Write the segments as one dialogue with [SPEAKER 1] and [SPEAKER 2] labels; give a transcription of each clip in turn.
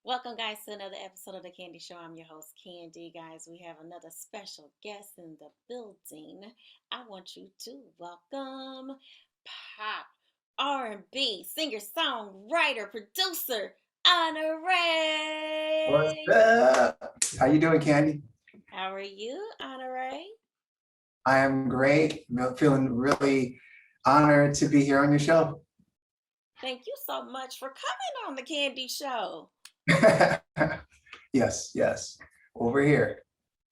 [SPEAKER 1] Welcome, guys, to another episode of The Candy Show. I'm your host, Candy. Guys, we have another special guest in the building. I want you to welcome pop, R&B, singer, songwriter, producer,
[SPEAKER 2] What's
[SPEAKER 1] Honore.
[SPEAKER 2] up? How you doing, Candy?
[SPEAKER 1] How are you, Honore?
[SPEAKER 2] I am great. Feeling really honored to be here on your show.
[SPEAKER 1] Thank you so much for coming on The Candy Show.
[SPEAKER 2] Yes. Over here.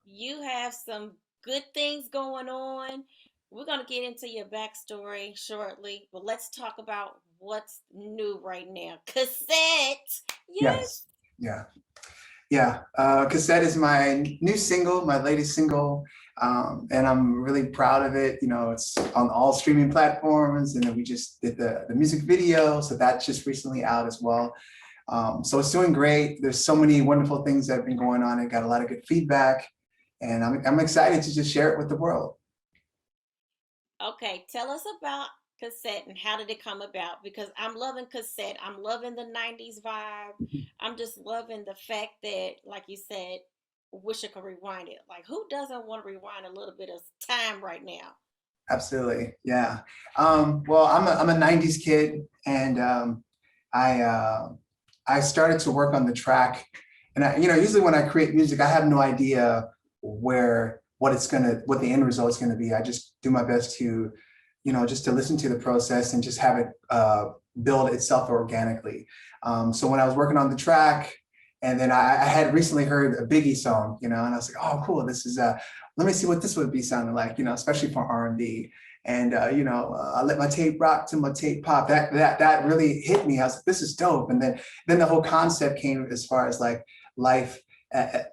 [SPEAKER 1] You have some good things going on. We're going to get into your backstory shortly, but let's talk about what's new right now. Cassette.
[SPEAKER 2] Yes.
[SPEAKER 1] Yes.
[SPEAKER 2] Yeah. Yeah. Cassette is my new single, my latest single. And I'm really proud of it. It's on all streaming platforms, and then we just did the music video. So that's just recently out as well. So it's doing great. There's so many wonderful things that have been going on. It got a lot of good feedback, and I'm excited to just share it with the world.
[SPEAKER 1] Okay, tell us about Cassette and how did it come about? Because I'm loving Cassette. I'm loving the 90s vibe. I'm just loving the fact that, like you said, wish I could rewind it. Like, who doesn't want to rewind a little bit of time right now?
[SPEAKER 2] Absolutely. Yeah. Well, I'm a 90s kid, and I I started to work on the track. And usually when I create music, I have no idea what the end result is gonna be. I just do my best to, just to listen to the process and just have it build itself organically. So when I was working on the track, and then I had recently heard a Biggie song, and I was like, oh, cool. This is let me see what this would be sounding like, especially for R&B. And I let my tape rock to my tape pop. That really hit me. I was like, this is dope. And then the whole concept came as far as like life,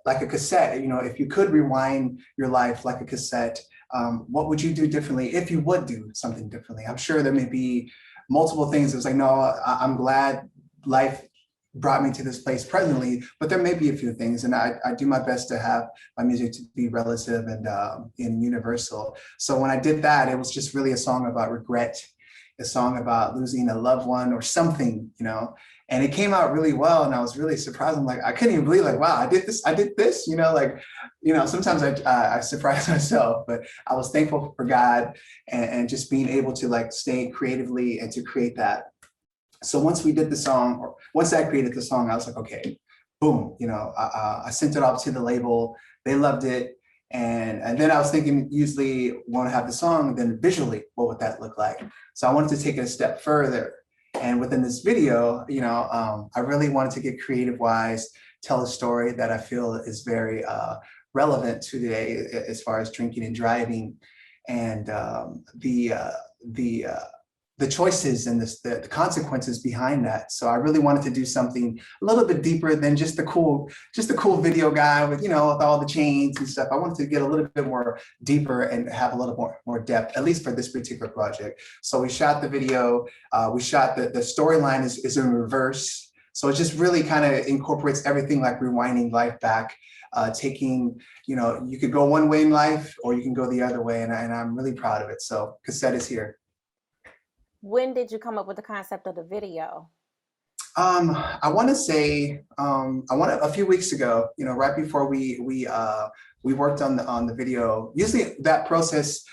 [SPEAKER 2] like a cassette. If you could rewind your life like a cassette, what would you do differently if you would do something differently? I'm sure there may be multiple things. It was like, no, I'm glad life brought me to this place presently, but there may be a few things, and I do my best to have my music to be relative and universal. So when I did that, it was just really a song about regret, a song about losing a loved one or something, and it came out really well, and I was really surprised. I'm like, I couldn't even believe, like, wow, I did this, sometimes I surprise myself, but I was thankful for God, and just being able to like stay creatively and to create that. So once we did the song, or once I created the song, I was like, okay, boom, I sent it off to the label. They loved it. And then I was thinking, usually want to have the song, then visually, what would that look like? So I wanted to take it a step further. And within this video, I really wanted to get creative wise, tell a story that I feel is very relevant to today as far as drinking and driving, and the choices and the consequences behind that. So I really wanted to do something a little bit deeper than just the cool video guy with, with all the chains and stuff. I wanted to get a little bit more deeper and have a little more depth, at least for this particular project. So we shot the video, we shot the storyline is in reverse. So it just really kind of incorporates everything, like rewinding life back, taking, you could go one way in life or you can go the other way. And I'm really proud of it. So Cassette is here.
[SPEAKER 1] When did you come up with the concept of the video?
[SPEAKER 2] I want to say a few weeks ago, right before we worked on the video. Usually that process,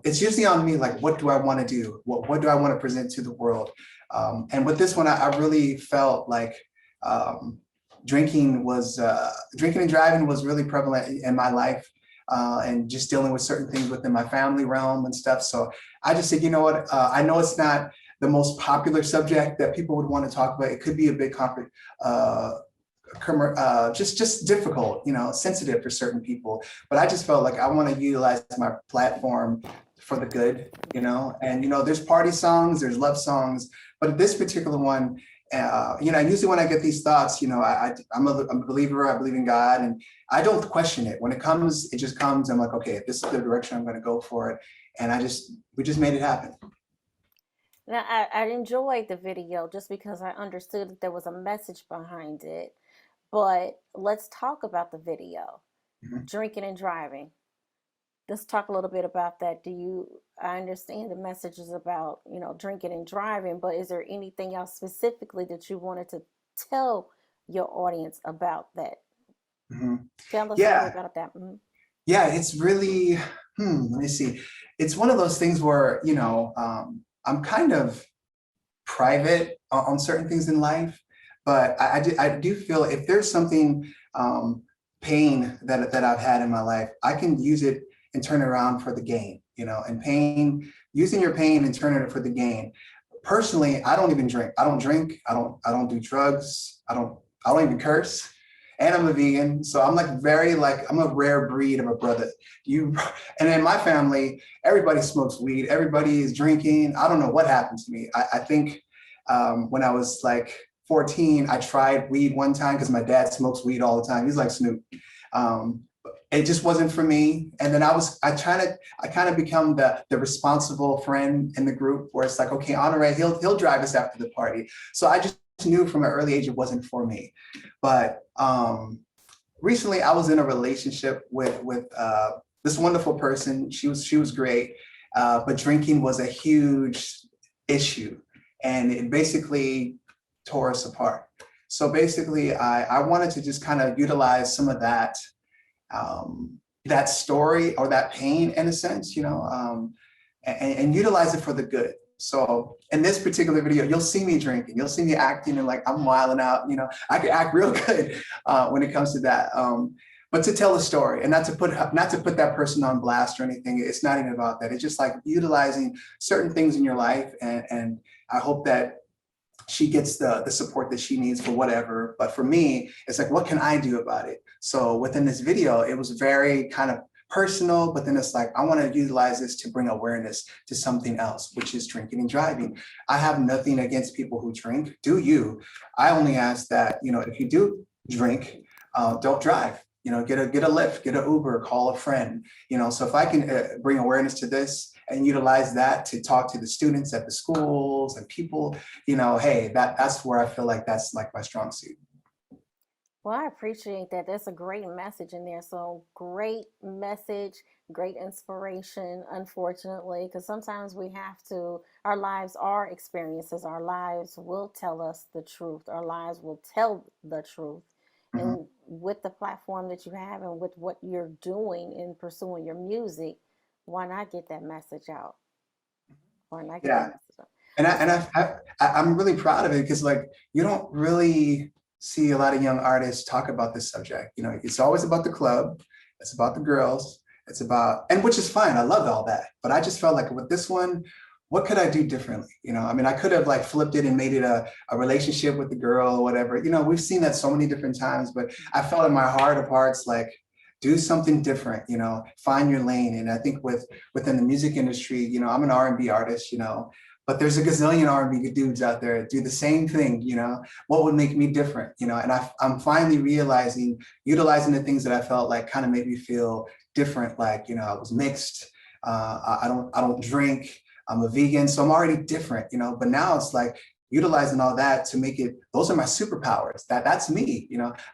[SPEAKER 2] it's usually on me, like, what do I want to do? What do I want to present to the world? And with this one, I really felt like drinking and driving was really prevalent in my life, and just dealing with certain things within my family realm and stuff. So I just said, you know what, I know it's not the most popular subject that people would want to talk about. It could be a bit just difficult, sensitive for certain people. But I just felt like I want to utilize my platform for the good, and there's party songs, there's love songs, but this particular one, usually when I get these thoughts, I'm a believer, I believe in God, and I don't question it. When it comes, it just comes. I'm like, okay, this is the direction I'm going to go for it. And we just made it happen.
[SPEAKER 1] Now, I enjoyed the video just because I understood that there was a message behind it. But let's talk about the video,
[SPEAKER 2] Mhm.
[SPEAKER 1] drinking and driving. Let's talk a little bit about that. I understand the message is about, drinking and driving, but is there anything else specifically that you wanted to tell your audience about that?
[SPEAKER 2] Mhm.
[SPEAKER 1] Tell us a little
[SPEAKER 2] Yeah,
[SPEAKER 1] bit about that. Mhm.
[SPEAKER 2] yeah, it's really, let me see. It's one of those things where, I'm kind of private on certain things in life, but I do feel if there's something, pain that I've had in my life, I can use it and turn it around for the gain, and pain, using your pain and turning it for the gain. Personally, I don't even drink. I don't drink. I don't do drugs. I don't even curse. And I'm a vegan. So I'm like I'm a rare breed of a brother. You and in my family, everybody smokes weed, everybody is drinking. I don't know what happened to me. I think when I was like 14, I tried weed one time because my dad smokes weed all the time. He's like Snoop. Um, it just wasn't for me. And then I kind of become the responsible friend in the group where it's like, okay, Honore, he'll drive us after the party. So I just knew from an early age it wasn't for me. But recently I was in a relationship with this wonderful person. She was great, but drinking was a huge issue, and it basically tore us apart. So basically, I wanted to just kind of utilize some of that story or that pain in a sense, and utilize it for the good. So in this particular video, you'll see me drinking, you'll see me acting and like I'm wilding out, I can act real good when it comes to that. But to tell a story and not to put that person on blast or anything. It's not even about that. It's just like utilizing certain things in your life. And I hope that she gets the support that she needs for whatever. But for me, it's like, what can I do about it? So within this video, it was very kind of personal, but then it's like, I want to utilize this to bring awareness to something else, which is drinking and driving. I have nothing against people who drink. Do you? I only ask that, if you do drink, don't drive. Get a Lyft, get an Uber, call a friend. So if I can bring awareness to this and utilize that to talk to the students at the schools and people, hey, that's where I feel like that's like my strong suit.
[SPEAKER 1] Well, I appreciate that. That's a great message in there. So, great message, great inspiration, unfortunately, because sometimes we have to, our lives are experiences. Our lives will tell us the truth. Our lives will tell the truth.
[SPEAKER 2] Mhm.
[SPEAKER 1] And with the platform that you have and with what you're doing in pursuing your music, why not get that message out? Why not get that
[SPEAKER 2] Yeah.
[SPEAKER 1] message out?
[SPEAKER 2] And I
[SPEAKER 1] Well,
[SPEAKER 2] and I'm really proud of it because like you don't really see a lot of young artists talk about this subject. It's always about the club, it's about the girls, it's about, and which is fine. I love all that, but I just felt like with this one, what could I do differently? I mean, I could have like flipped it and made it a relationship with the girl or whatever. We've seen that so many different times, but I felt in my heart of hearts like do something different, find your lane. And I think within the music industry, I'm an R&B artist, but there's a gazillion R&B dudes out there that do the same thing, what would make me different, and I'm finally realizing, utilizing the things that I felt like kind of made me feel different. Like, I was mixed, I don't drink, I'm a vegan, so I'm already different, but now it's like utilizing all that to make it, those are my superpowers. That's me,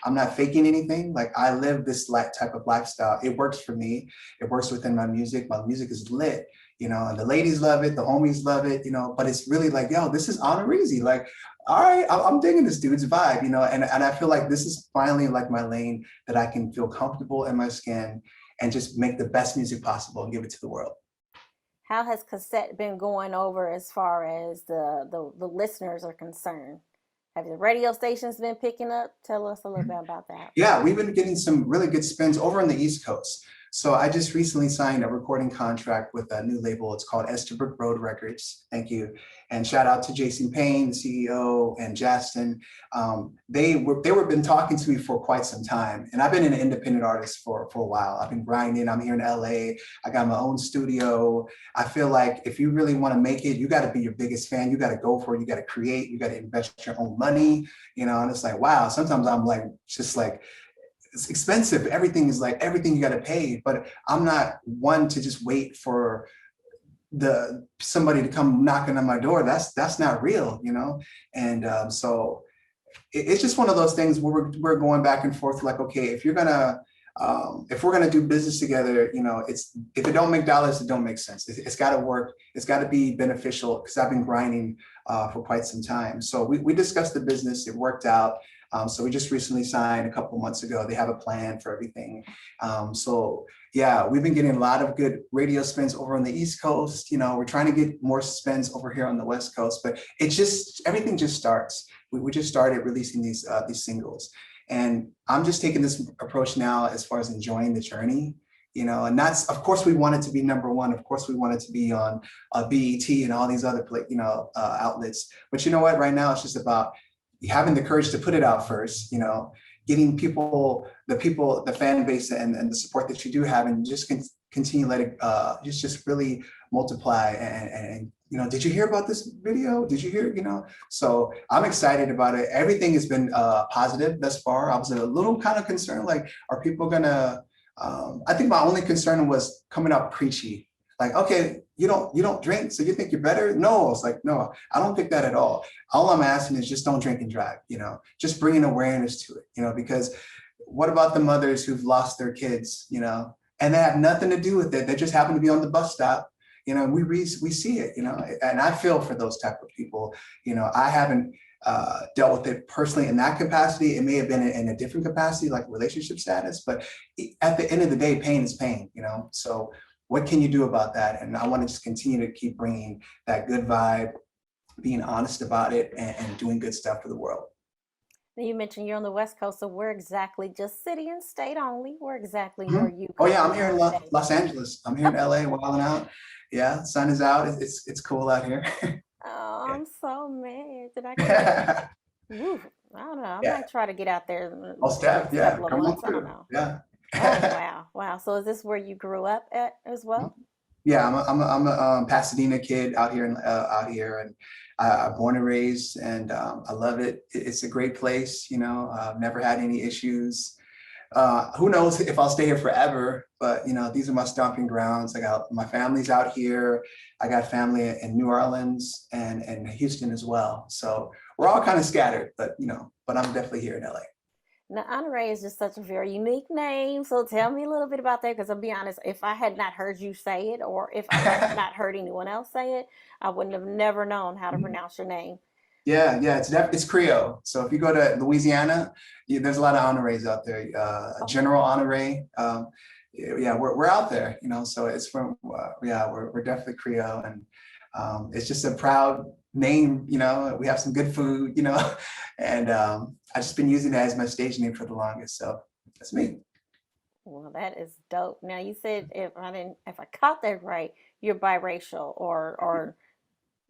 [SPEAKER 2] I'm not faking anything. Like I live this type of lifestyle. It works for me. It works within my music. My music is lit, and the ladies love it, the homies love it, but it's really like, yo, this is Honore-Easy. Like, all right, I'm digging this dude's vibe, and I feel like this is finally like my lane that I can feel comfortable in my skin and just make the best music possible and give it to the world.
[SPEAKER 1] how has cassette been going over as far as the listeners are concerned? Have the radio stations been picking up? Tell us a little bit about that.
[SPEAKER 2] Yeah, we've been getting some really good spins over on the East Coast. So I just recently signed a recording contract with a new label. It's called Estabrook Road Records. Thank you. And shout out to Jason Payne, the CEO, and Justin. They were been talking to me for quite some time. And I've been an independent artist for a while. I've been grinding. I'm here in LA. I got my own studio. I feel like if you really want to make it, you got to be your biggest fan. You got to go for it. You got to create. You got to invest your own money. And it's like, wow, sometimes I'm like, just like, it's expensive. Everything is like, everything you got to pay, but I'm not one to just wait for somebody to come knocking on my door. That's not real, And so it's just one of those things where we're going back and forth. Like, okay, if we're gonna do business together, it's, if it don't make dollars, it don't make sense. It's got to work. It's got to be beneficial because I've been grinding for quite some time. So we discussed the business. It worked out. So we just recently signed a couple months ago. They have a plan for everything. So yeah, we've been getting a lot of good radio spins over on the East Coast. You know, we're trying to get more spins over here on the West Coast, but it's just, everything just starts. We just started releasing these singles. And I'm just taking this approach now as far as enjoying the journey, you know, and that's, of course, we want it to be #1. Of course, we want it to be on BET and all these other, outlets. But you know what, right now, it's just about having the courage to put it out first, you know, getting the fan base and the support that you do have, and just continue let it just really multiply. And you know, did you hear about this video? Did you hear, you know? So I'm excited about it. Everything has been positive thus far. I was a little kind of concerned, like, are people gonna, I think my only concern was coming out preachy. Like, okay, you don't drink, so you think you're better? No, it's like, no, I don't think that at all. All I'm asking is just don't drink and drive, you know, just bringing awareness to it, you know, because what about the mothers who've lost their kids, you know, and they have nothing to do with it. They just happen to be on the bus stop. You know, we see it, you know, and I feel for those type of people. You know, I haven't dealt with it personally in that capacity. It may have been in a different capacity, like relationship status, but at the end of the day, pain is pain, you know? So what can you do about that? And I want to just continue to keep bringing that good vibe, being honest about it, and doing good stuff for the world.
[SPEAKER 1] Now, you mentioned you're on the West Coast, so where exactly, just city and state only, where exactly are
[SPEAKER 2] Mhm.
[SPEAKER 1] you
[SPEAKER 2] Oh yeah, I'm
[SPEAKER 1] currently
[SPEAKER 2] here in
[SPEAKER 1] at today?
[SPEAKER 2] Los Angeles. I'm here in LA, wilding out. Yeah, sun is out. It's cool out here.
[SPEAKER 1] Oh,
[SPEAKER 2] Yeah.
[SPEAKER 1] I'm so mad that I can't. Woo, I don't know. I
[SPEAKER 2] Yeah.
[SPEAKER 1] might try to get out there in
[SPEAKER 2] Oh,
[SPEAKER 1] the
[SPEAKER 2] Steph,
[SPEAKER 1] next
[SPEAKER 2] yeah,
[SPEAKER 1] couple of
[SPEAKER 2] come on
[SPEAKER 1] months. I don't
[SPEAKER 2] through.
[SPEAKER 1] know.
[SPEAKER 2] Yeah.
[SPEAKER 1] Oh, wow. Wow. So is this where you grew up at as well?
[SPEAKER 2] Yeah, I'm a Pasadena kid out here, and born and raised, and I love it. It's a great place. You know, I've never had any issues. Who knows if I'll stay here forever, but you know, these are my stomping grounds. I got my family's out here. I got family in New Orleans and Houston as well. So we're all kind of scattered, but you know, but I'm definitely here in LA.
[SPEAKER 1] Now, Honorary is just such a very unique name. So tell me a little bit about that, because I'll be honest, if I had not heard you say it, or if I had not heard anyone else say it, I wouldn't have never known how to pronounce your name.
[SPEAKER 2] Yeah, it's Creole. So if you go to Louisiana, there's a lot of honoraries out there.
[SPEAKER 1] Okay.
[SPEAKER 2] General Honore. Yeah, we're out there, you know. So it's from yeah, we're definitely Creole, and it's just a proud name. You know, we have some good food, you know, and I've just been using that as my stage name for the longest. So that's me.
[SPEAKER 1] Well, that is dope. Now, you said, if I caught that right, you're biracial, or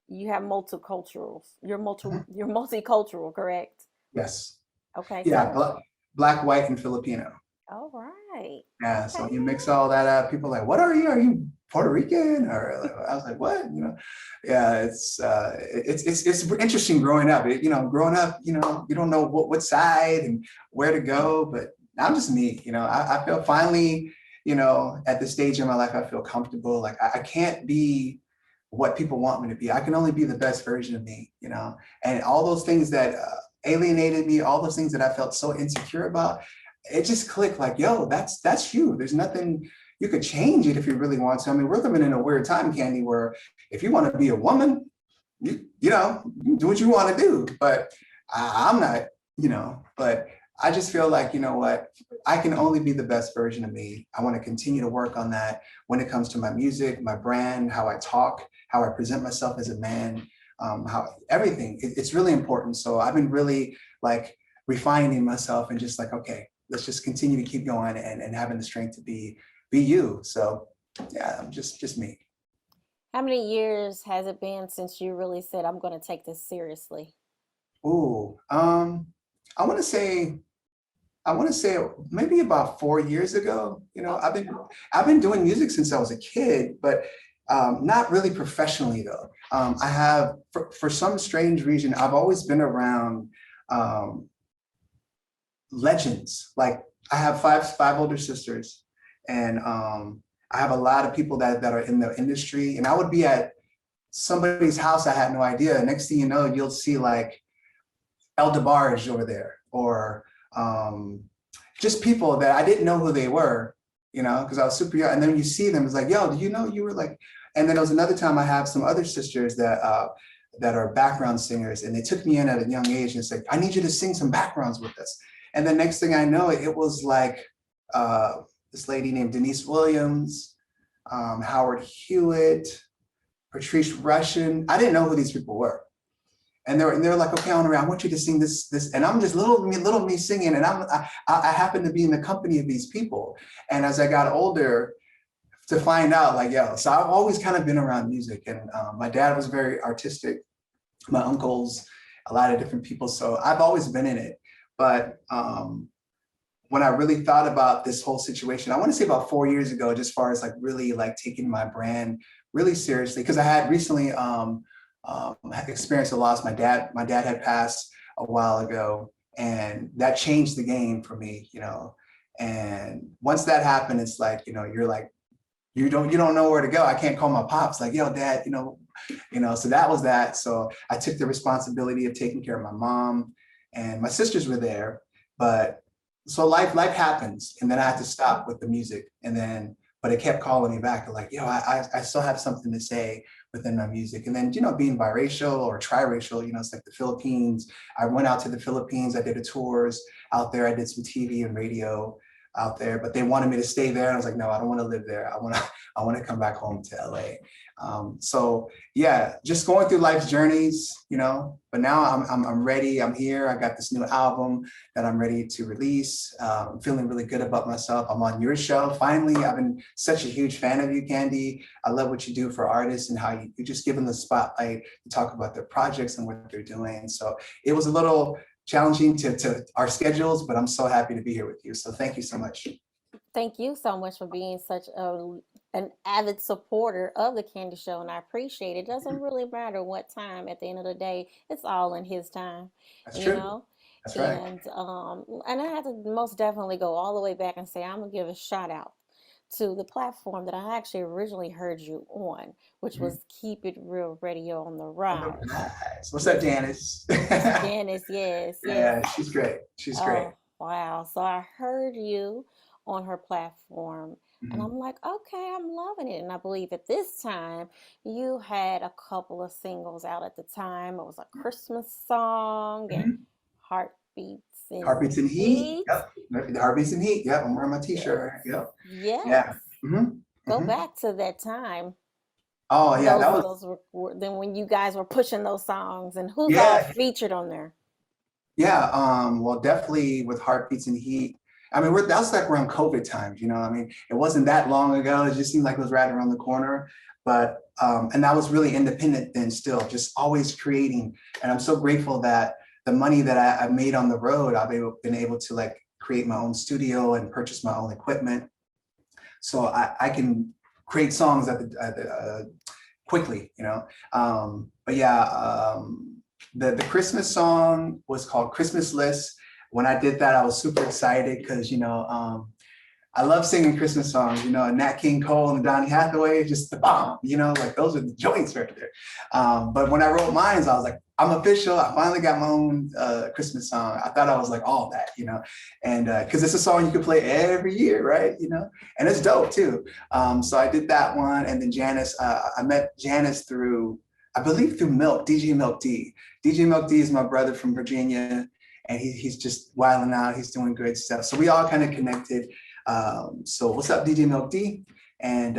[SPEAKER 1] you have multiculturals.
[SPEAKER 2] Mhm.
[SPEAKER 1] You're multicultural, correct?
[SPEAKER 2] Yes.
[SPEAKER 1] Okay,
[SPEAKER 2] Yeah,
[SPEAKER 1] so
[SPEAKER 2] black, white, and Filipino.
[SPEAKER 1] all right.
[SPEAKER 2] Yeah, so
[SPEAKER 1] Okay.
[SPEAKER 2] you mix all that up. People are like, what are you? Are you Puerto Rican? Or I was like, what? You know, yeah, it's interesting growing up. Growing up, you know, you don't know what side and where to go. But I'm just me. You know, I feel finally, you know, at this stage in my life, I feel comfortable. Like I can't be what people want me to be. I can only be the best version of me. You know, and all those things that alienated me, all those things that I felt so insecure about, it just clicked like, yo, that's you. There's nothing, you could change it if you really want to. I mean, we're living in a weird time, Candy, where if you want to be a woman, you know, you do what you want to do. But I'm not, you know, but I just feel like, you know what, I can only be the best version of me. I want to continue to work on that when it comes to my music, my brand, how I talk, how I present myself as a man, how everything, it's really important. So I've been really like refining myself and just like, okay, let's just continue to keep going and having the strength to be you. So yeah, I'm just me.
[SPEAKER 1] How many years has it been since you really said, I'm going to take this seriously?
[SPEAKER 2] Ooh, I want to say maybe about 4 years ago. You know,
[SPEAKER 1] Okay.
[SPEAKER 2] I've been doing music since I was a kid, but not really professionally though. I have for some strange reason I've always been around um, legends. Like I have five older sisters, and I have a lot of people that are in the industry, and I would be at somebody's house I had no idea. Next thing you know, you'll see like El DeBarge over there, or just people that I didn't know who they were, you know, because I was super young. And then you see them, it's like, yo, do you know you were like, and then there was another time I have some other sisters that that are background singers, and they took me in at a young age and said, I need you to sing some backgrounds with us. And the next thing I know, it was like this lady named Denise Williams, Howard Hewitt, Patrice Rushen. I didn't know who these people were. And they were like, okay, Honorary, I want you to sing this, and I'm just little me singing, and I happen to be in the company of these people. And as I got older, to find out, like, yo, so I've always kind of been around music, and my dad was very artistic, my uncles, a lot of different people, so I've always been in it. But when I really thought about this whole situation, I want to say about 4 years ago, just as far as like really like taking my brand really seriously, because I had recently had experienced a loss. My dad had passed a while ago, and that changed the game for me, you know. And once that happened, it's like, you know, you're like, you don't know where to go. I can't call my pops like, yo, dad, you know, so that was that. So I took the responsibility of taking care of my mom, and my sisters were there, but so life happens. And then I had to stop with the music, and then, but it kept calling me back. Like, yo, I still have something to say within my music. And then, you know, being biracial or triracial, you know, it's like the Philippines. I went out to the Philippines. I did a tours out there. I did some TV and radio out there, but they wanted me to stay there. And I was like, no, I don't want to live there. I want to come back home to LA. So yeah, just going through life's journeys, you know, but now I'm ready. I'm here. I got this new album that I'm ready to release. I'm feeling really good about myself. I'm on your show. Finally, I've been such a huge fan of you, Candy. I love what you do for artists and how you just give them the spotlight to talk about their projects and what they're doing. So it was a little challenging to our schedules, but I'm so happy to be here with you. So thank you so much.
[SPEAKER 1] Thank you so much for being such an avid supporter of the Candy Show, and I appreciate it. It doesn't really matter what time. At the end of the day, it's all in His time,
[SPEAKER 2] That's
[SPEAKER 1] you
[SPEAKER 2] true.
[SPEAKER 1] know.
[SPEAKER 2] That's right.
[SPEAKER 1] And I have to most definitely go all the way back and say I'm gonna give a shout out to the platform that I actually originally heard you on, which
[SPEAKER 2] Mhm.
[SPEAKER 1] was Keep It Real Radio on the
[SPEAKER 2] On the
[SPEAKER 1] Rise.
[SPEAKER 2] rise. What's up, Janice?
[SPEAKER 1] Janice, yes, yes.
[SPEAKER 2] Yeah, she's great. She's great.
[SPEAKER 1] Oh, wow. So I heard you on her platform, and
[SPEAKER 2] Mhm.
[SPEAKER 1] I'm like, okay, I'm loving it. And I believe at this time you had a couple of singles out at the time. It was a Christmas song and
[SPEAKER 2] Mhm.
[SPEAKER 1] Heartbeats and
[SPEAKER 2] Heartbeats and Heat.
[SPEAKER 1] Heat.
[SPEAKER 2] Yep. The Heartbeats and Heat. Yep. I'm wearing my
[SPEAKER 1] Yes,
[SPEAKER 2] t-shirt. Yep. Yeah.
[SPEAKER 1] yes.
[SPEAKER 2] hmm
[SPEAKER 1] Go
[SPEAKER 2] hmm
[SPEAKER 1] back to that time.
[SPEAKER 2] Oh yeah, that was
[SPEAKER 1] Those were then when you guys were pushing those songs, and who's all
[SPEAKER 2] yeah,
[SPEAKER 1] featured on there?
[SPEAKER 2] yeah. Well, definitely with Heartbeats and Heat. I mean, that's like around COVID times, you know. I mean, it wasn't that long ago. It just seemed like it was right around the corner. But and that was really independent then still, just always creating. And I'm so grateful that the money that I made on the road, been able to like create my own studio and purchase my own equipment. So I can create songs quickly, you know. But yeah, the Christmas song was called Christmas List. When I did that, I was super excited because, you know, I love singing Christmas songs, you know, and Nat King Cole and Donny Hathaway, just the bomb, you know, like those are the joints right there. But when I wrote mine, I was like, I'm official. I finally got my own Christmas song. I thought I was like all that, you know, and because it's a song you can play every year, right? You know, and it's dope too. So I did that one. And then Janice, I met Janice through, I believe through Milk, DJ Milk D. DJ Milk D is my brother from Virginia, and he's just wilding out. He's doing great stuff. So we all kind of connected. So what's up, DJ Milk D? And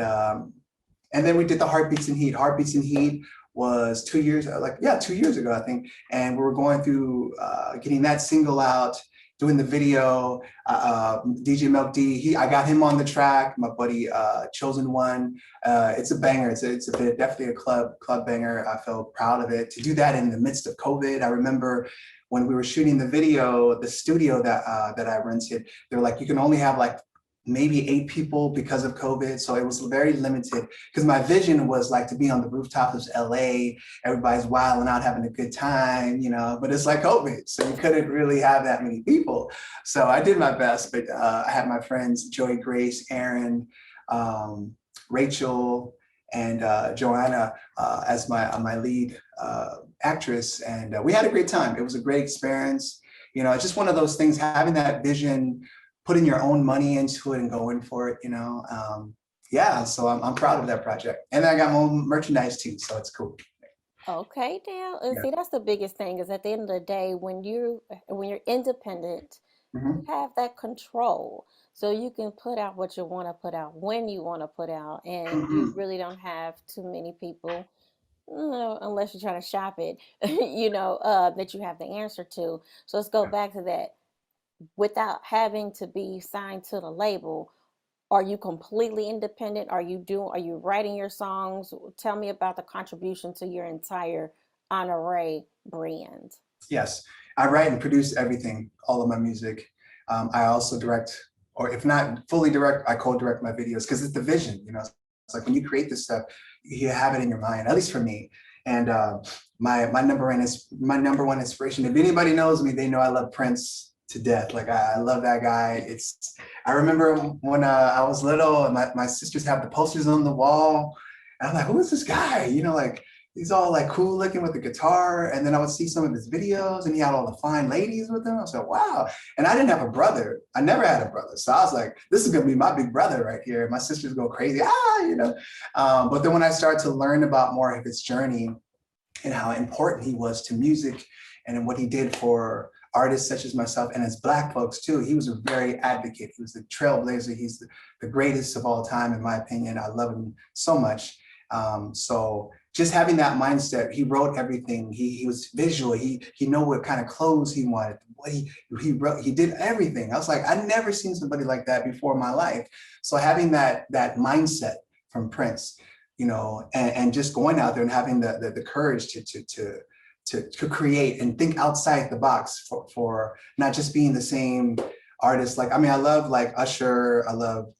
[SPEAKER 2] then we did the Heartbeats and Heat. Heartbeats and Heat was 2 years, 2 years ago, I think. And we were going through getting that single out, doing the video. DJ Milk D, I got him on the track. My buddy Chosen One. It's a banger. It's definitely a club banger. I felt proud of it. To do that in the midst of COVID, I remember when we were shooting the video, the studio that I rented, they were like, you can only have like maybe 8 people because of COVID. So it was very limited because my vision was like to be on the rooftops of LA, everybody's wilding out, having a good time, you know, but it's like COVID. So you couldn't really have that many people. So I did my best, but I had my friends, Joey Grace, Aaron, Rachel, and Joanna as my lead actress. And we had a great time. It was a great experience. You know, it's just one of those things, having that vision, putting your own money into it and going for it, you know. Yeah, so I'm proud of that project. And I got my own merchandise too, so it's cool.
[SPEAKER 1] Okay, now, and
[SPEAKER 2] Yeah.
[SPEAKER 1] see, that's the biggest thing is at the end of the day, when you're independent, you
[SPEAKER 2] Hmm.
[SPEAKER 1] have that control. So you can put out what you want to put out when you want to put out, and you
[SPEAKER 2] Hmm.
[SPEAKER 1] really don't have too many people, unless you're trying to shop it, that you have the answer to. So let's go back to that. Without having to be signed to the label, are you completely independent? Are you writing your songs? Tell me about the contribution to your entire Honorary brand.
[SPEAKER 2] Yes, I write and produce everything, all of my music. I also direct, or if not fully direct, I co-direct my videos because it's the vision. It's like when you create this stuff, you have it in your mind. At least for me. And my number one inspiration. If anybody knows me, they know I love Prince to death. Like I love that guy. I remember when I was little, and my sisters have the posters on the wall, and I'm like, who is this guy? Like he's all like cool looking with the guitar. And then I would see some of his videos and he had all the fine ladies with him. I was like, wow. And I didn't have a brother. I never had a brother. So I was like, this is going to be my big brother right here. My sisters go crazy. But then when I started to learn about more of his journey and how important he was to music and what he did for artists such as myself and as Black folks too. He was a very advocate. He was the trailblazer. He's the greatest of all time, in my opinion. I love him so much. So just having that mindset, he wrote everything. He was visual. He knew what kind of clothes he wanted. What he wrote, he did everything. I was like, I never seen somebody like that before in my life. So having that mindset from Prince, and just going out there and having the courage to create and think outside the box for not just being the same artist. Like, I mean, I love like Usher, I love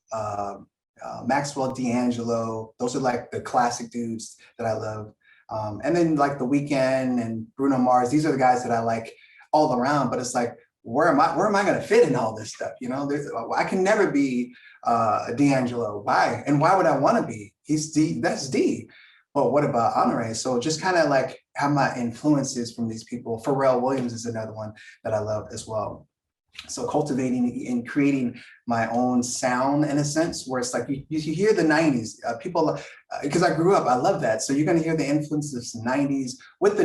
[SPEAKER 2] Maxwell D'Angelo. Those are like the classic dudes that I love. And then like The Weeknd and Bruno Mars, these are the guys that I like all around, but it's like, where am I going to fit in all this stuff? I can never be a D'Angelo. Why? And why would I want to be? He's D, that's D. But what about Honore? So just kind of like have my influences from these people. Pharrell Williams is another one that I love as well. So cultivating and creating my own sound in a sense, where it's like you hear the 90s people, because I grew up, I love that. So you're going to hear the influences of the 90s with the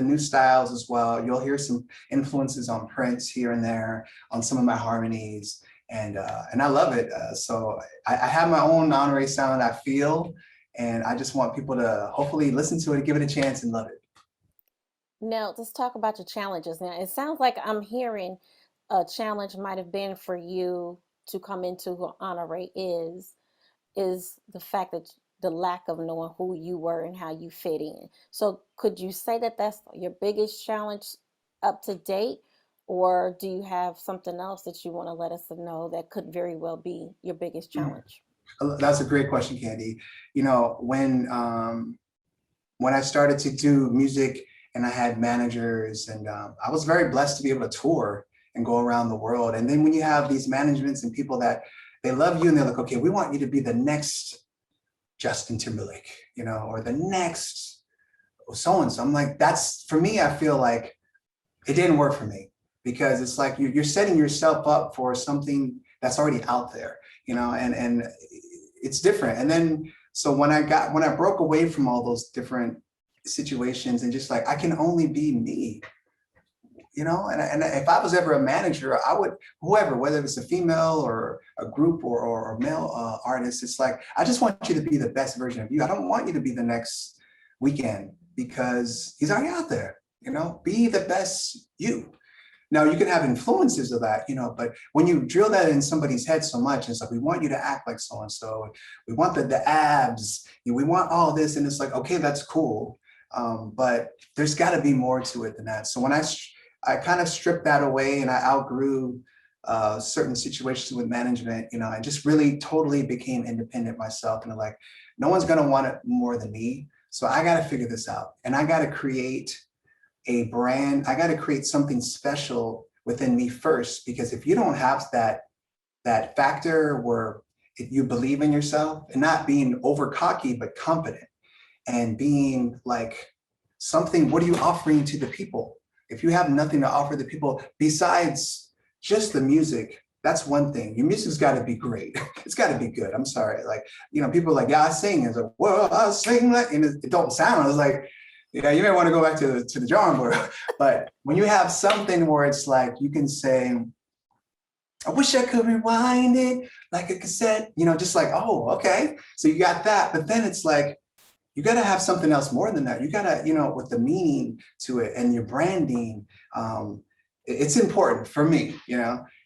[SPEAKER 2] new styles as well. You'll hear some influences on Prince here and there on some of my harmonies, and I love it. So I have my own Honorary sound, I feel, and I just want people to hopefully listen to it, give it a chance, and love it.
[SPEAKER 1] Now, let's talk about your challenges. Now, it sounds like I'm hearing a challenge might have been for you to come into who Honore is the fact that the lack of knowing who you were and how you fit in. So, could you say that that's your biggest challenge up to date, or do you have something else that you want to let us know that could very well be your biggest challenge?
[SPEAKER 2] That's a great question, Candy. When I started to do music and I had managers, and I was very blessed to be able to tour and go around the world. And then when you have these managements and people that they love you and they're like, okay, we want you to be the next Justin Timberlake, or the next so-and-so. I'm like, that's for me, I feel like it didn't work for me because it's like you're setting yourself up for something that's already out there, and it's different. And then so when I broke away from all those different situations and just like I can only be me, and if I was ever a manager, I would, whoever, whether it's a female or a group or male artist, it's like I just want you to be the best version of you. I don't want you to be the next Weekend because he's already out there. Be the best you. Now you can have influences of that, but when you drill that in somebody's head so much, it's like we want you to act like so and so. We want the abs. We want all this, and it's like, okay, that's cool, but there's got to be more to it than that. So when I kind of stripped that away, and I outgrew certain situations with management, I just really totally became independent myself, and like, no one's gonna want it more than me. So I got to figure this out, and I got to create a brand. I got to create something special within me first, because if you don't have that factor where you believe in yourself and not being over cocky but confident and being like something, what are you offering to the people? If you have nothing to offer the people besides just the music, that's one thing. Your music's got to be great. It's got to be good. I'm sorry. Like, people are like, yeah, I sing. It's like, well, I sing like, and it don't sound. It's like, Yeah, you may want to go back to the drawing board. But when you have something where it's like you can say, I wish I could rewind it like a cassette, just like, oh, okay. So you got that. But then it's like, you got to have something else more than that. You got to, with the meaning to it and your branding. It's important for me,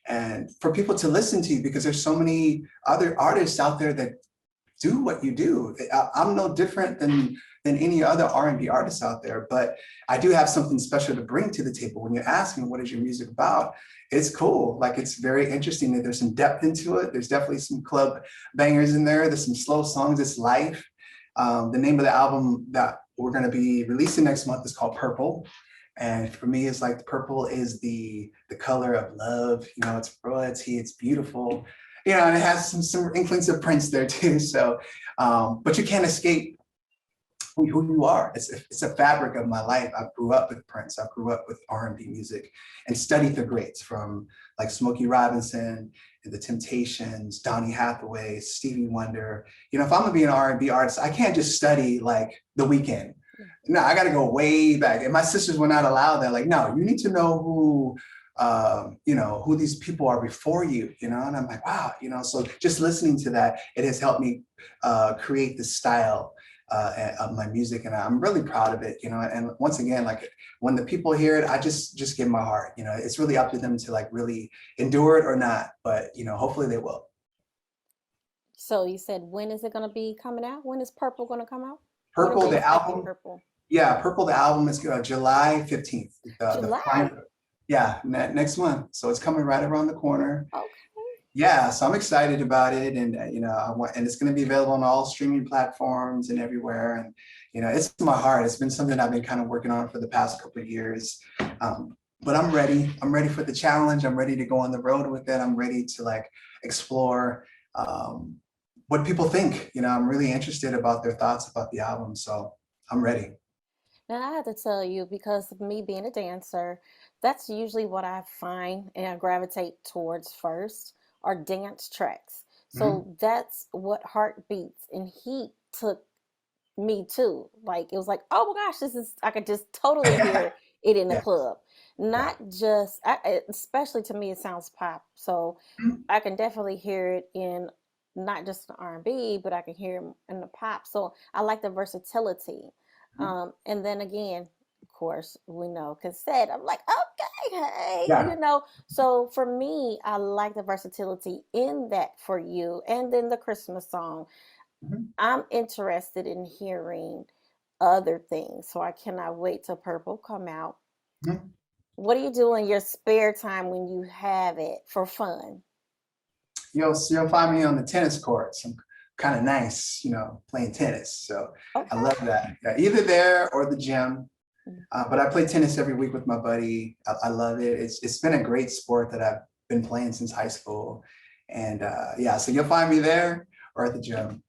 [SPEAKER 2] and for people to listen to you because there's so many other artists out there that do what you do. I'm no different than any other R&B artist out there, but I do have something special to bring to the table. When you're asking, what is your music about? It's cool. Like, it's very interesting that there's some depth into it. There's definitely some club bangers in there. There's some slow songs. It's life. The name of the album that we're going to be releasing next month is called Purple. And for me, it's like purple is the color of love. It's royalty. It's beautiful. And it has some inklings of Prince there too. So, but you can't escape who you are. It's a fabric of my life. I grew up with Prince. I grew up with R&B music and studied the greats from like Smokey Robinson and the Temptations, Donny Hathaway, Stevie Wonder. If I'm gonna be an R&B artist, I can't just study like The Weeknd. No, I got to go way back. And my sisters were not allowed that. Like, no, you need to know who these people are before you, and I'm like, wow, so just listening to that, it has helped me create the style of my music. And I'm really proud of it, and once again, like when the people hear it, I just give my heart, it's really up to them to like really endure it or not, but hopefully they will.
[SPEAKER 1] So you said, when is it going to be coming out? When is Purple going to come out? When are
[SPEAKER 2] Purple,
[SPEAKER 1] we
[SPEAKER 2] the
[SPEAKER 1] expecting
[SPEAKER 2] album.
[SPEAKER 1] Purple?
[SPEAKER 2] Yeah, Purple, the album is July 15th. The
[SPEAKER 1] July.
[SPEAKER 2] final, yeah, next month. So it's coming right around the corner.
[SPEAKER 1] Okay.
[SPEAKER 2] Yeah, so I'm excited about it, and and it's going to be available on all streaming platforms and everywhere. And it's my heart. It's been something I've been kind of working on for the past couple of years. But I'm ready. I'm ready for the challenge. I'm ready to go on the road with it. I'm ready to like explore what people think. I'm really interested about their thoughts about the album. So I'm ready.
[SPEAKER 1] Now I have to tell you, because of me being a dancer, that's usually what I find and I gravitate towards first are dance tracks.
[SPEAKER 2] Mhm.
[SPEAKER 1] So that's what Heartbeats and Heat took me too. Like it was like, oh my gosh, this is I could just totally hear it in the
[SPEAKER 2] Yeah,
[SPEAKER 1] club.
[SPEAKER 2] yeah.
[SPEAKER 1] Not just, especially to me, it sounds pop. So I can definitely hear it in not just the R&B, but I can hear it in the pop. So I like the versatility. And then again, of course, we know cassette. I'm like, okay, hey,
[SPEAKER 2] Yeah.
[SPEAKER 1] So for me, I like the versatility in that for you. And then the Christmas song.
[SPEAKER 2] Mhm.
[SPEAKER 1] I'm interested in hearing other things, so I cannot wait till Purple come out.
[SPEAKER 2] Mhm.
[SPEAKER 1] What do you do in your spare time when you have it for fun?
[SPEAKER 2] You'll find me on the tennis courts. I'm kind of nice, playing tennis. So I
[SPEAKER 1] Okay.
[SPEAKER 2] love that. Yeah, either there or the gym. But I play tennis every week with my buddy. I love it. It's been a great sport that I've been playing since high school. And yeah, so you'll find me there or at the gym.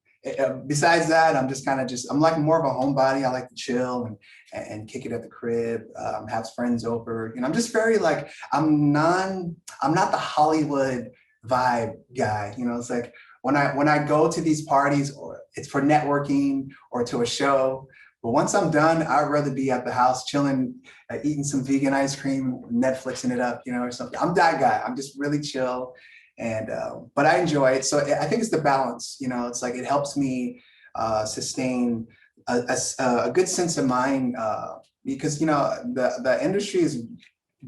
[SPEAKER 2] Besides that, I'm like more of a homebody. I like to chill and kick it at the crib, have friends over. I'm just very like, I'm not the Hollywood vibe guy. It's like when I go to these parties, or it's for networking or to a show, but once I'm done, I'd rather be at the house chilling, eating some vegan ice cream, Netflixing it up, or something. I'm that guy. I'm just really chill, and but I enjoy it. So I think it's the balance. It's like it helps me sustain a good sense of mind, because the industry is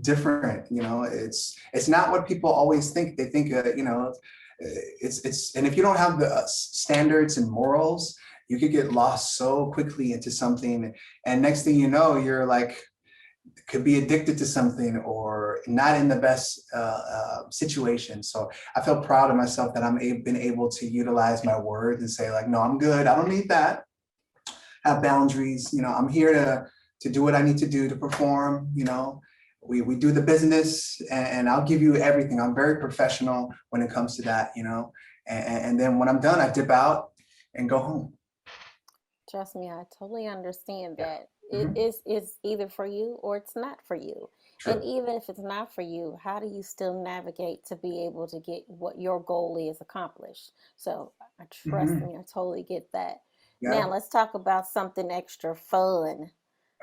[SPEAKER 2] different. It's not what people always think. They think it's and if you don't have the standards and morals, you could get lost so quickly into something, and next thing you know, you're like could be addicted to something or not in the best situation. So I feel proud of myself that been able to utilize my words and say like, no, I'm good. I don't need that. Have boundaries. I'm here to do what I need to do to perform. We do the business, and I'll give you everything. I'm very professional when it comes to that. And then when I'm done, I dip out and go home.
[SPEAKER 1] Trust me, I totally understand
[SPEAKER 2] Yeah.
[SPEAKER 1] that. It
[SPEAKER 2] Mhm.
[SPEAKER 1] is either for you or it's not for you. And
[SPEAKER 2] True.
[SPEAKER 1] even if it's not for you, how do you still navigate to be able to get what your goal is accomplished? So I trust
[SPEAKER 2] Mhm.
[SPEAKER 1] me, I totally get that. Now
[SPEAKER 2] Yeah.
[SPEAKER 1] let's talk about something extra fun.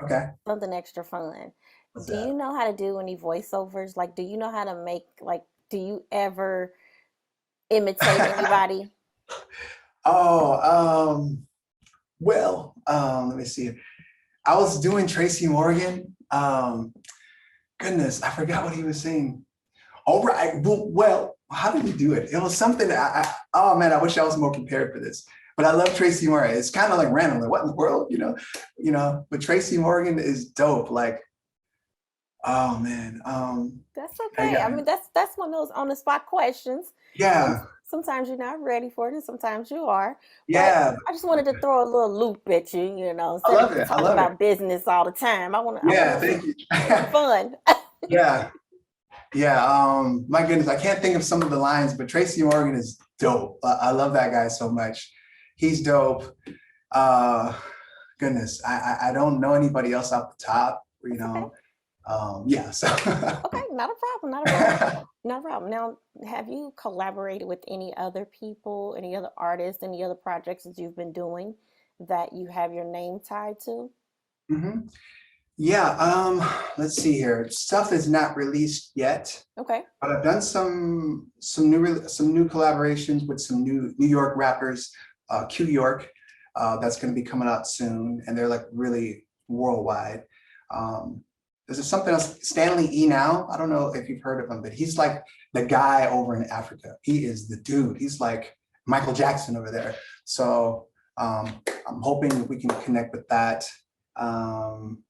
[SPEAKER 2] Okay.
[SPEAKER 1] something extra fun.
[SPEAKER 2] What's
[SPEAKER 1] Do you
[SPEAKER 2] that?
[SPEAKER 1] know how to do any voiceovers? Like, do you know how to make, like, do you ever imitate anybody?
[SPEAKER 2] Oh, let me see. I was doing Tracy Morgan. Goodness, I forgot what he was saying. All right. Well, how did he do it? It was something oh man, I wish I was more prepared for this. But I love Tracy Morgan. It's kind of like random. Like, what in the world? But Tracy Morgan is dope. Like, oh man.
[SPEAKER 1] That's
[SPEAKER 2] I
[SPEAKER 1] okay.
[SPEAKER 2] got
[SPEAKER 1] I mean, that's one of those on the spot questions. Some,
[SPEAKER 2] yeah,
[SPEAKER 1] sometimes you're not ready for it, and sometimes you are. But
[SPEAKER 2] yeah.
[SPEAKER 1] I just wanted to throw a little loop at you.
[SPEAKER 2] I
[SPEAKER 1] Instead of
[SPEAKER 2] love it. I
[SPEAKER 1] talking
[SPEAKER 2] love it.
[SPEAKER 1] about business all the time, I
[SPEAKER 2] Yeah,
[SPEAKER 1] wanted to
[SPEAKER 2] thank you.
[SPEAKER 1] have some fun.
[SPEAKER 2] Yeah. Yeah, my goodness, I can't think of some of the lines, but Tracy Morgan is dope. I love that guy so much. He's dope. Uh, Goodness, I don't know anybody else off the top,
[SPEAKER 1] That's okay.
[SPEAKER 2] yeah, so
[SPEAKER 1] Okay, not a problem. Not a problem. Not a problem. Now, have you collaborated with any other people, any other artists, any other projects that you've been doing that you have your name tied to?
[SPEAKER 2] Mhm. Yeah, let's see here. Stuff is not released yet,
[SPEAKER 1] Okay.
[SPEAKER 2] but I've done some new collaborations with some New York rappers, Q York. That's going to be coming out soon, and they're like really worldwide. Um, there's something else, Stanley E. Now. I don't know if you've heard of him, but he's like the guy over in Africa. He is the dude. He's like Michael Jackson over there. So I'm hoping we can connect with that. Um,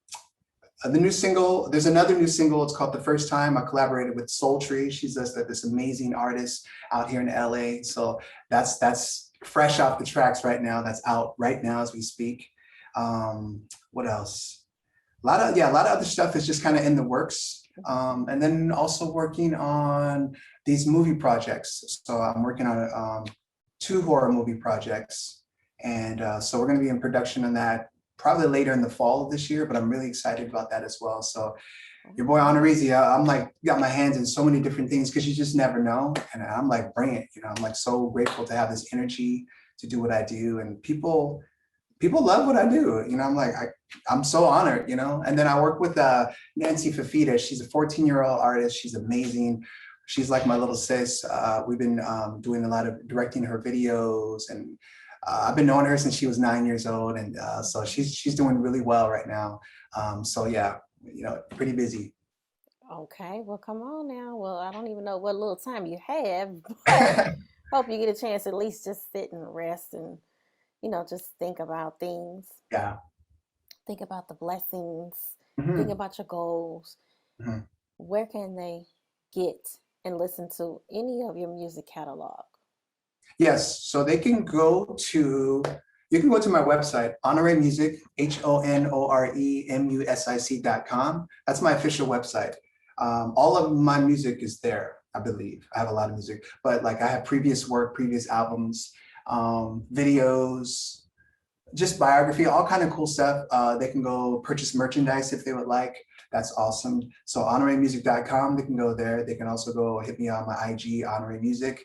[SPEAKER 2] the new single, there's another new single. It's called The First Time. I collaborated with Sultry. She's this amazing artist out here in LA. So that's fresh off the tracks right now. That's out right now as we speak. What else? A lot of other stuff is just kind of in the works. And then also working on these movie projects. So I'm working on two horror movie projects. And so we're going to be in production on that probably later in the fall of this year, but I'm really excited about that as well. So your boy Honorary, I'm like got my hands in so many different things because you just never know. And I'm like, bring it. I'm like so grateful to have this energy to do what I do. And people love what I do. I'm like, I'm so honored, And then I work with Nancy Fafita. She's a 14-year-old artist. She's amazing. She's like my little sis. We've been doing a lot of directing her videos, and I've been knowing her since she was 9 years old, and so she's doing really well right now. So yeah, pretty busy.
[SPEAKER 1] Okay, well, come on now. Well, I don't even know what little time you have, but hope you get a chance to at least just sit and rest and, just think about things,
[SPEAKER 2] Yeah.
[SPEAKER 1] think about the blessings, think
[SPEAKER 2] Mhm.
[SPEAKER 1] about your goals.
[SPEAKER 2] Mhm.
[SPEAKER 1] Where can they get and listen to any of your music catalog?
[SPEAKER 2] Yes, so you can go to my website, Honore Music, HONOREMUSIC.com. That's my official website. All of my music is there, I believe. I have a lot of music, but like I have previous work, previous albums, videos, just biography, all kind of cool stuff. They can go purchase merchandise if they would like. That's awesome. So honoremusic.com, they can go there. They can also go hit me on my IG, Honore Music,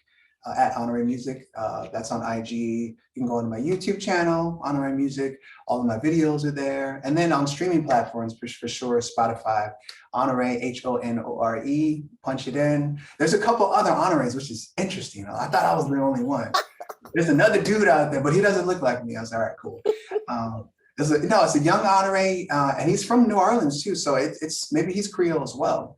[SPEAKER 2] at Honore Music. That's on IG. You can go on my YouTube channel, Honore Music. All of my videos are there. And then on streaming platforms, for sure, Spotify, Honore, HONORE, punch it in. There's a couple other Honores, which is interesting. I thought I was the only one. There's another dude out there, but he doesn't look like me. I was all right, cool. It's a young Honore, and he's from New Orleans too. So it's maybe he's Creole as well.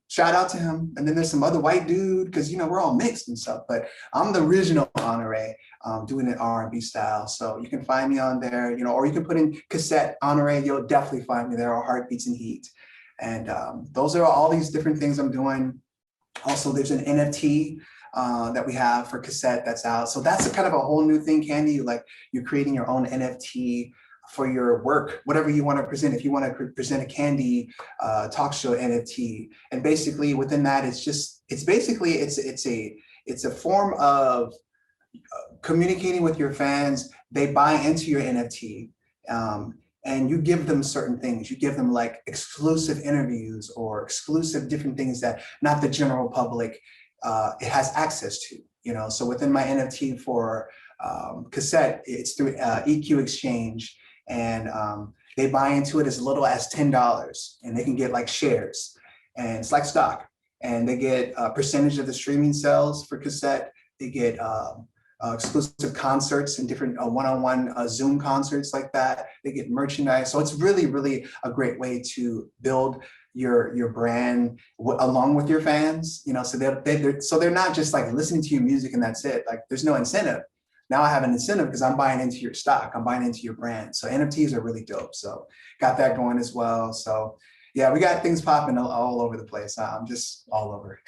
[SPEAKER 2] Shout out to him. And then there's some other white dude because we're all mixed and stuff. But I'm the original Honore, doing it R&B style. So you can find me on there, or you can put in cassette Honore. You'll definitely find me there. Or Heartbeats and Heat, and those are all these different things I'm doing. Also, there's an NFT that we have for cassette that's out. So that's a kind of a whole new thing, Candy. Like you're creating your own NFT for your work, whatever you want to present. If you want to present a Candy talk show NFT, and basically within that, it's a form of communicating with your fans. They buy into your NFT. And you give them certain things. You give them like exclusive interviews or exclusive different things that not the general public it has access to. So within my NFT for cassette, it's through EQ Exchange, and they buy into it as little as $10 and they can get like shares, and it's like stock, and they get a percentage of the streaming sales for cassette. They get exclusive concerts and different one-on-one Zoom concerts like that. They get merchandise. So it's really, really a great way to build your brand along with your fans, you know, so they're not just like listening to your music and that's it. Like there's no incentive. Now I have an incentive because I'm buying into your stock. I'm buying into your brand. So NFTs are really dope. So got that going as well. So yeah, we got things popping all over the place. I'm just all over.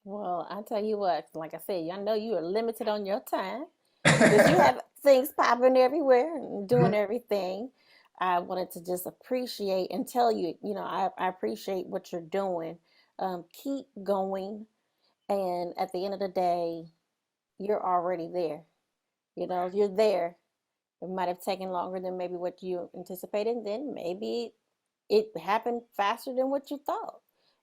[SPEAKER 1] Well, I tell you what, like I said, I know you are limited on your time because you have things popping everywhere and doing everything. I wanted to just appreciate and tell you, I appreciate what you're doing. Keep going. And at the end of the day, you're already there. You're there. It might have taken longer than maybe what you anticipated. Then maybe it happened faster than what you thought.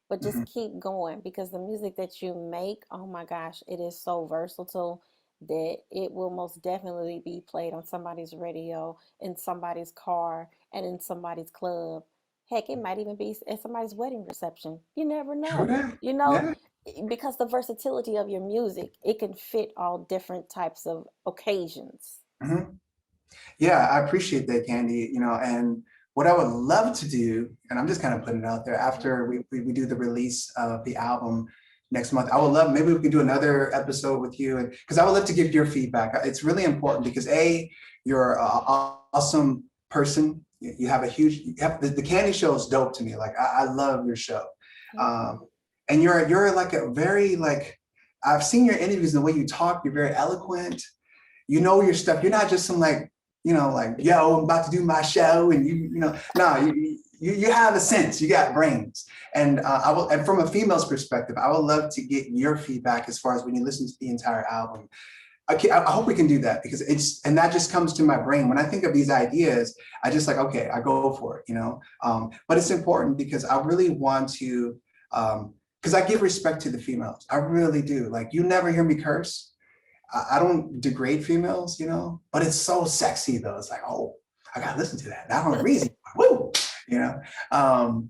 [SPEAKER 1] But just keep going because the music that you make, oh my gosh, it is so versatile that it will most definitely be played on somebody's radio, in somebody's car, and in somebody's club. Heck, it might even be at somebody's wedding reception. You never
[SPEAKER 2] True
[SPEAKER 1] know.
[SPEAKER 2] that.
[SPEAKER 1] You know,
[SPEAKER 2] Yeah.
[SPEAKER 1] because the versatility of your music, it can fit all different types of occasions.
[SPEAKER 2] Mhm. Yeah, I appreciate that, Candy. You know, and what I would love to do, and I'm just kind of putting it out there, after we do the release of the album next month, I would love, maybe we can do another episode with you, and because I would love to get your feedback. It's really important because you're an awesome person. You have a huge, the Candy show is dope to me. Like I love your show.
[SPEAKER 1] Thank you.
[SPEAKER 2] Um, and you're like a very like, I've seen your interviews and the way you talk, you're very eloquent. You know your stuff. You're not just some like, like, yo, I'm about to do my show, and no, you have a sense. You got brains, and and from a female's perspective, I would love to get your feedback as far as when you listen to the entire album. I hope we can do that because and that just comes to my brain when I think of these ideas. I just like, okay, I go for it, But it's important because I really want to, because I give respect to the females. I really do. Like, you never hear me curse. I don't degrade females, but it's so sexy though. It's like, oh, I gotta listen to that. Not on a reason, woo, you know. Um,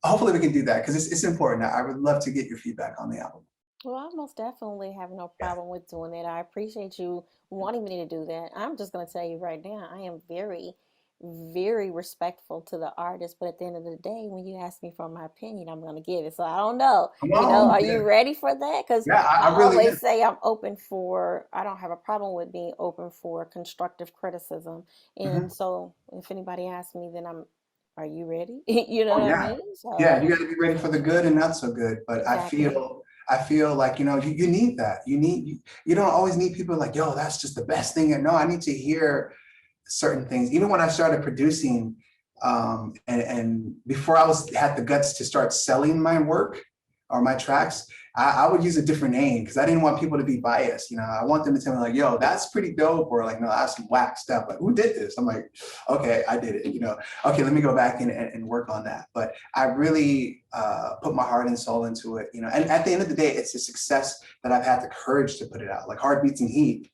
[SPEAKER 2] hopefully we can do that because it's important. I would love to get your feedback on the album.
[SPEAKER 1] Well, I most definitely have no
[SPEAKER 2] Yeah.
[SPEAKER 1] problem with doing that. I appreciate you wanting me to do that. I'm just going to tell you right now, I am very, very respectful to the artist. But at the end of the day, when you ask me for my opinion, I'm going to give it. So I don't know.
[SPEAKER 2] Come on.
[SPEAKER 1] Are
[SPEAKER 2] Yeah,
[SPEAKER 1] you ready for that? Because
[SPEAKER 2] yeah,
[SPEAKER 1] I
[SPEAKER 2] I really
[SPEAKER 1] always
[SPEAKER 2] am.
[SPEAKER 1] say I don't have a problem with being open for constructive criticism. And
[SPEAKER 2] Mhm.
[SPEAKER 1] so if anybody asks me, then are you ready? You know
[SPEAKER 2] Oh
[SPEAKER 1] what I
[SPEAKER 2] yeah.
[SPEAKER 1] mean?
[SPEAKER 2] Yeah,
[SPEAKER 1] So
[SPEAKER 2] you got to be ready for the good and not so good. But
[SPEAKER 1] exactly.
[SPEAKER 2] I feel like, you need that. You don't always need people like, yo, that's just the best thing. No, I need to hear certain things. Even when I started producing, and before had the guts to start selling my work or my tracks, I would use a different name because I didn't want people to be biased. I want them to tell me like, yo, that's pretty dope, or like, no, that's some whack stuff. Like, who did this? I'm like, okay, I did it. Okay, let me go back and work on that. But I really put my heart and soul into it. And at the end of the day, it's a success that I've had the courage to put it out. Like Heartbeats and Heat,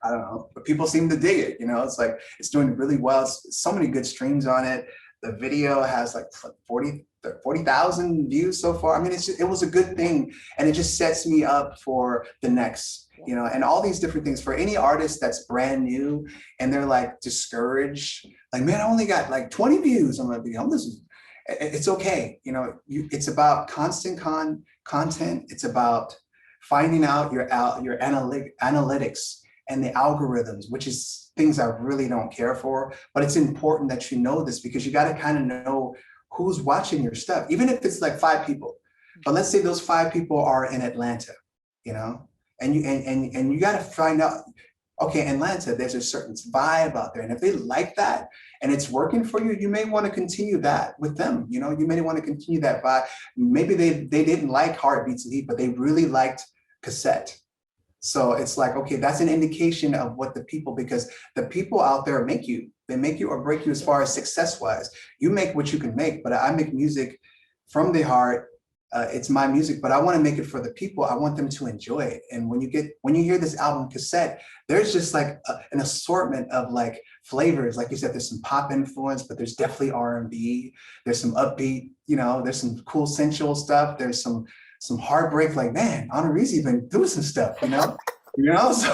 [SPEAKER 2] I don't know, but people seem to dig it. It's like, it's doing really well. So many good streams on it. The video has like 40,000 views so far. I mean, it was a good thing. And it just sets me up for the next, and all these different things for any artist that's brand new and they're like discouraged. Like, man, I only got like 20 views. I'm like, listen, it's okay. It's about constant content. It's about finding out your analytics and the algorithms, which is things I really don't care for. But it's important that you know this because you got to kind of know who's watching your stuff, even if it's like 5 people. But let's say those 5 people are in Atlanta, and you got to find out, okay, Atlanta, there's a certain vibe out there. And if they like that and it's working for you, you may want to continue that with them. You may want to continue that vibe. Maybe they didn't like Heartbeats and Heat, but they really liked Cassette. So it's like, okay, that's an indication of what because the people out there they make you or break you as far as success wise. You make what you can make, but I make music from the heart it's my music, but I want to make it for the people. I want them to enjoy it. And when you hear this album cassette, there's just like an assortment of like flavors. Like you said, there's some pop influence, but there's definitely R&B. There's some upbeat, there's some cool sensual stuff. There's some heartbreak. Like, man, Honoree's even doing some stuff. So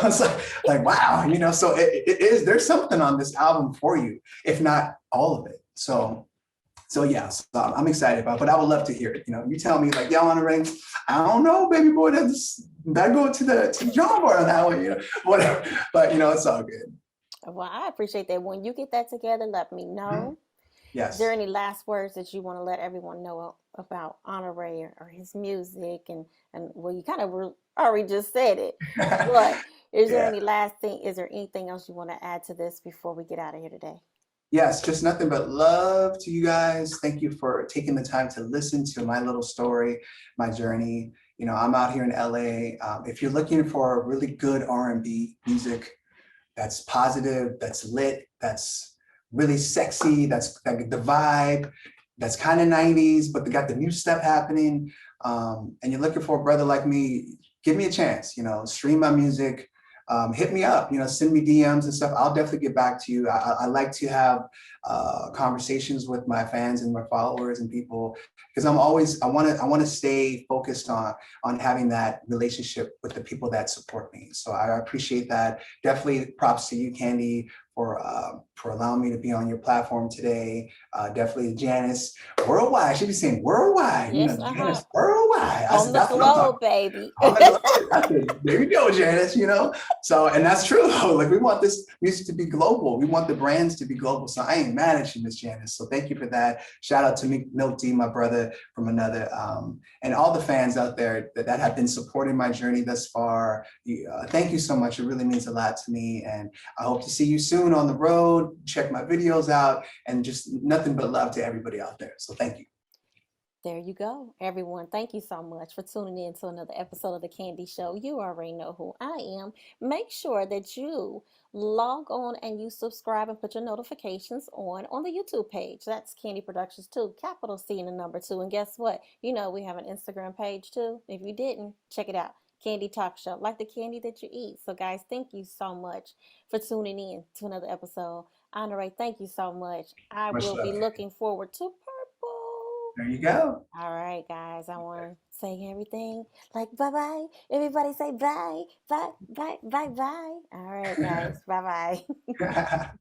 [SPEAKER 2] it's like wow, so it is, there's something on this album for you, if not all of it. So yeah, so I'm excited about it, but I would love to hear it. You tell me like, yo, Honore, I don't know, baby boy, that go to the drum board on that one, whatever. But it's all good.
[SPEAKER 1] Well, I appreciate that. When you get that together, let me know. Is there
[SPEAKER 2] Yes.
[SPEAKER 1] any last words that you want to let everyone know about Honore or his music? And well, you kind of already just said it, but is there
[SPEAKER 2] Yeah.
[SPEAKER 1] any last thing? Is there anything else you want to add to this before we get out of here today?
[SPEAKER 2] Yes, just nothing but love to you guys. Thank you for taking the time to listen to my little story, my journey. I'm out here in LA. If you're looking for really good R&B music that's positive, that's lit, that's really sexy, that's like the vibe, that's kind of 90s, but they got the new stuff happening, and you're looking for a brother like me, give me a chance, stream my music, hit me up, send me DMs and stuff. I'll definitely get back to you. I like to have conversations with my fans and my followers and people, because I want to stay focused on having that relationship with the people that support me. So I appreciate that. Definitely props to you, Candy, for allowing me to be on your platform today. Definitely Janice worldwide. I should be saying worldwide.
[SPEAKER 1] Yes,
[SPEAKER 2] Janice worldwide. I
[SPEAKER 1] on
[SPEAKER 2] said
[SPEAKER 1] the
[SPEAKER 2] that's what I'm talking
[SPEAKER 1] globe, baby.
[SPEAKER 2] about. There you go, Janice. So, and that's true. Like, we want this music to be global. We want the brands to be global. So I ain't mad at you, Miss Janice. So thank you for that. Shout out to Milk D, my brother from another, and all the fans out there that have been supporting my journey thus far. Thank you so much. It really means a lot to me. And I hope to see you soon on the road. Check my videos out, and just nothing but love to everybody out there. So thank you.
[SPEAKER 1] There you go, everyone. Thank you so much for tuning in to another episode of The Candy Show. You already know who I am. Make sure that you log on and you subscribe and put your notifications on the YouTube page. That's Candy Productions 2, capital C and the number 2. And guess what? We have an Instagram page too. If you didn't, check it out. Candy Talk Show, like the candy that you eat. So, guys, thank you so much for tuning in to another episode. Honore, thank you so much. I
[SPEAKER 2] Much
[SPEAKER 1] will be
[SPEAKER 2] love.
[SPEAKER 1] looking forward to Purple.
[SPEAKER 2] There you go.
[SPEAKER 1] All right, guys, I want to say everything like bye bye. Everybody say bye, bye, bye, bye, bye. All right, guys, bye bye.